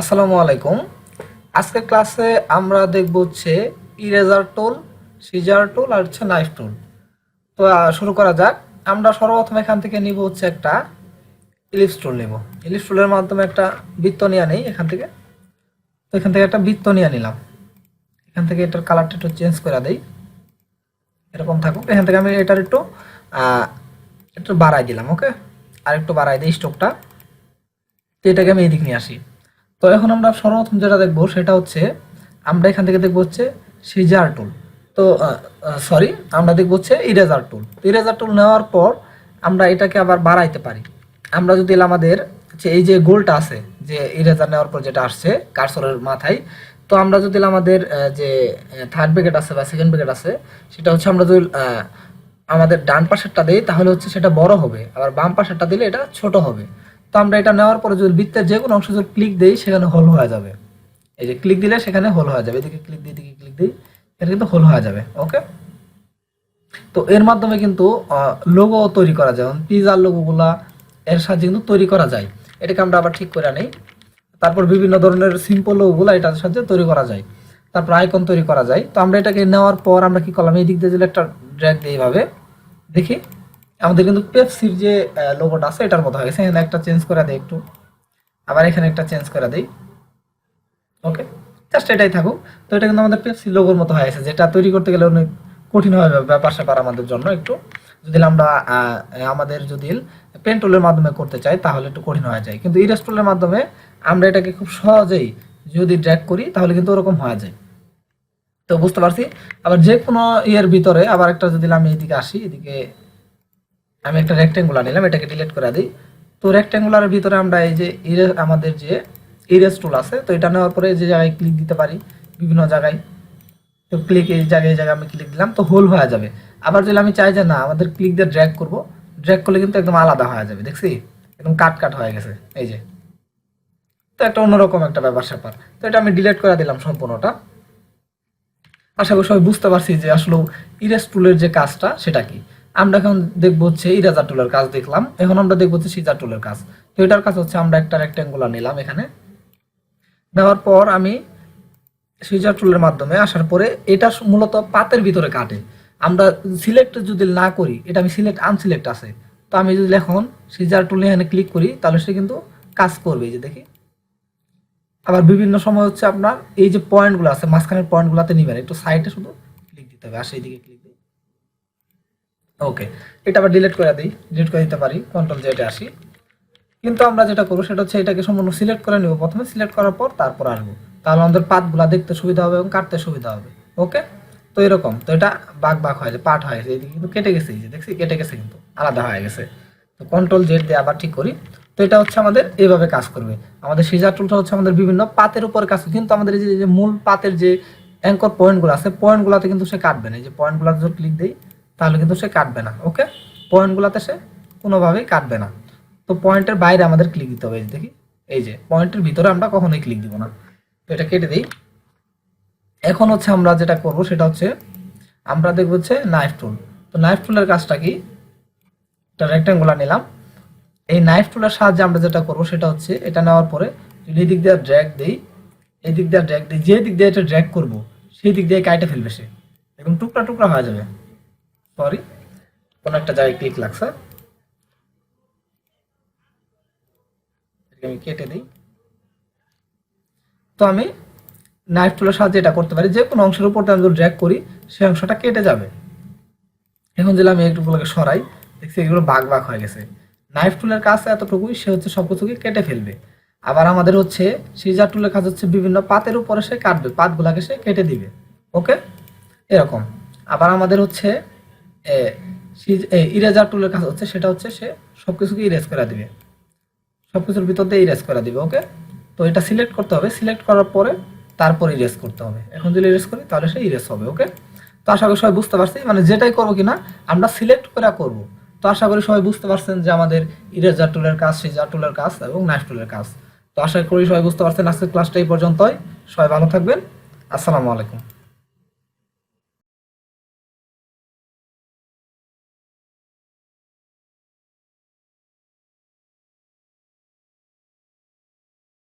আসসালামু আলাইকুম। আজকের ক্লাসে আমরা দেখব হচ্ছে ইরেজার টুল, সিজার টুল আর হচ্ছে নাইফ টুল। তো শুরু করা যাক। আমরা সর্বপ্রথম এখান থেকে নিব হচ্ছে একটা ইলিপস টুল নেব। ইলিপস টুলের মাধ্যমে একটা বৃত্ত নিয়ে নেই এখান থেকে। তো এখান থেকে একটা বৃত্ত নিয়ে নিলাম। এখান থেকে এটার কালারটা একটু চেঞ্জ করে দেই, এরকম থাকুক। এখান থেকে আমি এটার একটু বাড়াই দিলাম। ওকে, আর একটু বাড়াই দিই স্ট্রোকটা। তো এটাকে আমি এইদিক নিয়ে আসি। তো এখন আমরা সর্বপ্রথম যেটা দেখবো সেটা হচ্ছে আমরা এখান থেকে দেখবো হচ্ছে সিজার টুল। তো সরি, আমরা দেখবো হচ্ছে ইরেজার টুল। তো ইরেজার টুল নেওয়ার পর আমরা এটাকে আবার বাড়াইতে পারি। আমরা যদি আমাদের এই যে গোলটা আছে, যে ইরেজার নেওয়ার পর যেটা আসছে কার্সরের মাথায়, তো আমরা যদি আমাদের যে থার্ড ব্র্যাকেট আছে বা সেকেন্ড ব্র্যাকেট আছে, সেটা হচ্ছে আমরা যদি আমাদের ডান পাশেরটা দিই তাহলে হচ্ছে সেটা বড় হবে, আবার বাম পাশেরটা দিলে এটা ছোট হবে। তো আমরা এটা নেওয়ার পরে যদি বৃত্তের যে কোনো অংশ যদি ক্লিক দিই সেখানে হোল হয়ে যাবে। এই যে ক্লিক দিলে সেখানে হোল হয়ে যাবে, এদিকে ক্লিক দিই, এদিকে ক্লিক দিই, এটা কিন্তু হোল হয়ে যাবে। ওকে, তো এর মাধ্যমে কিন্তু লোগো তৈরি করা যায়, পিজার লোগোগুলা এর সাহায্যে কিন্তু তৈরি করা যায়। এটাকে আমরা আবার ঠিক করে নেই। তারপর বিভিন্ন ধরনের সিম্পল লোগোগুলো এটার সাহায্যে তৈরি করা যায়। তারপর আইকন তৈরি করা যায়। তো আমরা এটাকে নেওয়ার পর আমরা কি করলাম, এই দিক দিয়ে যদি একটা ড্র্যাগ দিই এইভাবে, দেখি আমাদের কিন্তু পেপসির যে লোগোটা আছে এটার মতো হয়ে গেছে। এখানে একটা চেঞ্জ করে দেই একটু, আবার এখানে একটা চেঞ্জ করে দেই। ওকে, জাস্ট এটাই থাকুক। তো এটা কিন্তু আমাদের পেপসি লোগোর মতো হয়ে গেছে, যেটা তৈরি করতে গেলে অনেক কঠিন হবে ব্যাপার স্যাপার আমাদের জন্য একটু। যদি আমরা আমাদের যদি পেন টুলের মাধ্যমে করতে চাই তাহলে একটু কঠিন হয়ে যায়, কিন্তু ইরেজ টুলের মাধ্যমে আমরা এটাকে খুব সহজেই যদি ড্র্যাগ করি তাহলে কিন্তু ওরকম হয়ে যায়। তো বুঝতে পারছি। আবার যে কোনো ইয়ের ভিতরে আবার একটা যদি আমি এদিকে আসি, এদিকে আমি একটা রেক্টেঙ্গুলার নিলাম, এটাকে ডিলিট করে দিই। তো রেক্টেঙ্গুলারের ভিতরে আমরা এই যে আমাদের যে ইরেজ টুল আছে, তো এটা নেওয়ার পরে যে জায়গায় ক্লিক দিতে পারি বিভিন্ন জায়গায়। তো ক্লিক এই জায়গায় আমি ক্লিক দিলাম, তো হোল হয়ে যাবে। আবার যদি আমি চাই যে না আমাদের ক্লিক দিয়ে ড্র্যাগ করব, ড্র্যাগ করলে কিন্তু একদম আলাদা হয়ে যাবে। দেখছি একদম কাট কাট হয়ে গেছে এই যে। তো একটা অন্যরকম একটা ব্যাপার স্যাপার। তো এটা আমি ডিলিট করে দিলাম সম্পূর্ণটা। আশা করি সবাই বুঝতে পারছি যে আসলে ইরেজ টুলের যে কাজটা সেটা কি। আমরা এখন দেখবো হচ্ছে ইরেজার টুলের কাজ দেখলাম, এখন আমরা দেখবো হচ্ছে সিজার টুলের কাজ। তো এটার কাজ হচ্ছে আমরা একটা রেক্টেঙ্গুলার নিলাম, এখানে নেওয়ার পর আমি সিজার টুলের মাধ্যমে আসার পরে এটা মূলত পাতের ভিতরে কাটে। আমরা সিলেক্ট যদি না করি, এটা আমি সিলেক্ট আনসিলেক্ট আছে, তো আমি যদি এখন সিজার টুলে এখানে ক্লিক করি তাহলে সে কিন্তু কাজ করবে। এই যে দেখি। আবার বিভিন্ন সময় হচ্ছে আপনার এই যে পয়েন্টগুলো আছে মাঝখানের পয়েন্টগুলোতে নিবেন, একটু সাইডে শুধু ক্লিক দিতে হবে, আসে এইদিকে ক্লিক দিই। ওকে, এটা আবার ডিলিট করে দিই, ডিলিট করে দিতে পারি, কন্ট্রোল জেডে আসি। কিন্তু আমরা যেটা করবো সেটা হচ্ছে এটাকে সম্পূর্ণ সিলেক্ট করে নেব প্রথমে, সিলেক্ট করার পর তারপর আসবো, তাহলে আমাদের পাতগুলা দেখতে সুবিধা হবে এবং কাটতে সুবিধা হবে। ওকে, তো এরকম। তো এটা বাঘ বাঘ হয়ে যায়, পার্ট হয়ে গেছে, এইদিকে কিন্তু কেটে গেছে, এই যে দেখছি কেটে গেছে, কিন্তু আলাদা হয়ে গেছে। তো কন্ট্রোল জেড দিয়ে আবার ঠিক করি। তো এটা হচ্ছে আমাদের এইভাবে কাজ করবে। আমাদের সিজার টুলটা হচ্ছে আমাদের বিভিন্ন পাতের উপর কাজ করে, কিন্তু আমাদের এই যে মূল পাতের যে অ্যাঙ্কর পয়েন্টগুলো আছে পয়েন্টগুলোতে কিন্তু সে কাটবে না। এই যে পয়েন্টগুলোতে যদি ক্লিক দেই তাহলে কিন্তু সে কাটবে না। ওকে, পয়েন্টগুলোতে সে কোনোভাবেই কাটবে না। তো পয়েন্টের বাইরে আমাদের ক্লিক দিতে হবে। দেখি এই যে পয়েন্টের ভিতরে আমরা কখনোই ক্লিক দিব না। তো এটা কেটে দিই। এখন হচ্ছে আমরা যেটা করব সেটা হচ্ছে আমরা দেখব হচ্ছে নাইফ টুল। তো নাইফ টুলের কাজটা কি, একটা রেক্টেঙ্গুলার নিলাম। এই নাইফ টুলের সাহায্যে আমরা যেটা করব সেটা হচ্ছে এটা নেওয়ার পরে যদি এই দিক দিয়ে ড্র্যাগ দেই, এই দিক দিয়ে ড্র্যাগ দিই, যে দিক দিয়ে এটা ড্র্যাগ করব সেই দিক দিয়ে কাটে ফেলবে সে, একদম টুকরা টুকরা হয়ে যাবে। সরি, কোনো একটা জায়গায় ক্লিক লাগছে, আমি কেটে দিই। তো আমি নাইফ টুলের সাহায্যে এটা করতে পারি, যে কোনো অংশের উপর আমি যদি ড্র্যাগ করি সেই অংশটা কেটে যাবে। এখন যদি আমি একটুগুলোকে সরাই, দেখছি এগুলো বাঘ বাঘ হয়ে গেছে। নাইফ টুলের কাজ এতটুকুই, সে হচ্ছে সবকিছুকে কেটে ফেলবে। আবার আমাদের হচ্ছে সিজার টুলের কাজ হচ্ছে বিভিন্ন পাতের উপরে সে কাটবে, পাতগুলাকে সে কেটে দিবে। ওকে, এরকম। আবার আমাদের হচ্ছে ইরেজার টুলের কাজ হচ্ছে সেটা হচ্ছে সে সবকিছুকে ইরেজ করে দিবে, সবকিছুর ভিতর দিয়ে ইরেজ করে দিবে। ওকে, তো এটা সিলেক্ট করতে হবে, সিলেক্ট করার পরে তারপর ইরেজ করতে হবে। এখন যদি ইরেজ করি তাহলে সে ইরেজ হবে। ওকে, তো আশা করি সবাই বুঝতে পারছি, মানে যেটাই করবো কিনা আমরা সিলেক্ট করে করব। তো আশা করি সবাই বুঝতে পারছেন যে আমাদের ইরেজার টুলের কাজ, সিজার টুলের কাজ এবং নাইফ টুলের কাজ। তো আশা করি সবাই বুঝতে পারছেন। আজকের ক্লাসটা এই পর্যন্তই। সবাই ভালো থাকবেন। আসসালামু আলাইকুম।